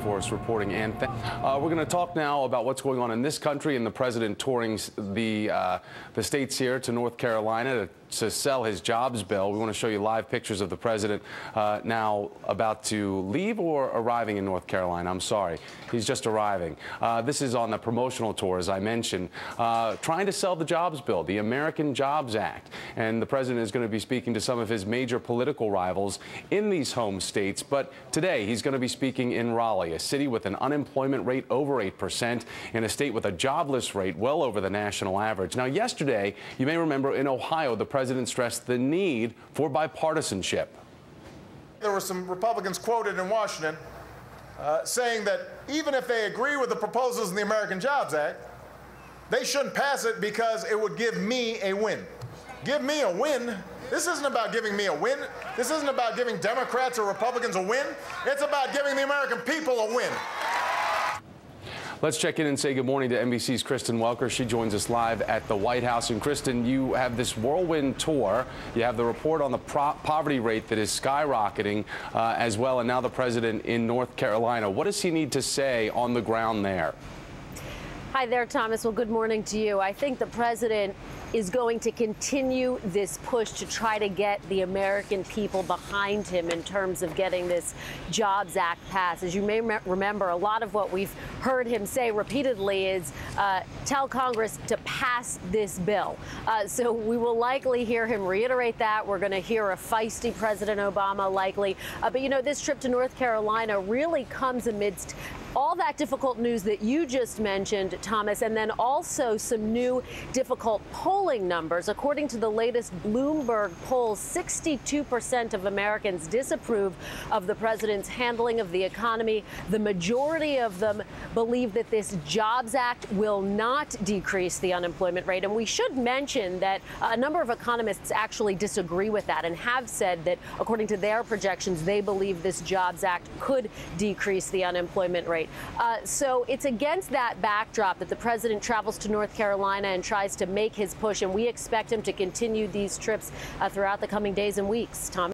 for us reporting. And we're going to talk now about what's going on in this country and the president touring the states here to North Carolina to sell his jobs bill. We want to show you live pictures of the president now about to leave or arriving in North Carolina. I'm sorry, he's just arriving. This is on the promotional tour, as I mentioned, trying to sell the jobs bill, the American Jobs Act. And the president is going to be speaking to some of his major political rivals in these home states. But today he's going to be speaking in Raleigh, a city with an unemployment rate over 8%, in a state with a jobless rate well over the national average. Now, yesterday, you may remember in Ohio, the president stressed the need for bipartisanship. There were some Republicans quoted in Washington saying that even if they agree with the proposals in the American Jobs Act, they shouldn't pass it because it would give me a win. Give me a win? This isn't about giving me a win. This isn't about giving Democrats or Republicans a win. It's about giving the American people a win. Let's check in and say good morning to NBC's Kristen Welker. She joins us live at the White House. And Kristen, you have this whirlwind tour. You have the report on the poverty rate that is skyrocketing as well. And now the president in North Carolina. What does he need to say on the ground there? Hi there, Thomas. Well, good morning to you. I think the president is going to continue this push to try to get the American people behind him in terms of getting this Jobs Act passed. As you may remember, a lot of what we've heard him say repeatedly is tell Congress to pass this bill. So we will likely hear him reiterate that. We're going to hear a feisty President Obama likely. But, you know, this trip to North Carolina really comes amidst all that difficult news that you just mentioned, Thomas, and then also some new difficult polling numbers. According to the latest Bloomberg poll, 62% of Americans disapprove of the president's handling of the economy. The majority of them believe that this Jobs Act will not decrease the unemployment rate. And we should mention that a number of economists actually disagree with that and have said that, according to their projections, they believe this Jobs Act could decrease the unemployment rate. So it's against that backdrop that the president travels to North Carolina and tries to make his push, and we expect him to continue these trips throughout the coming days and weeks. Tom?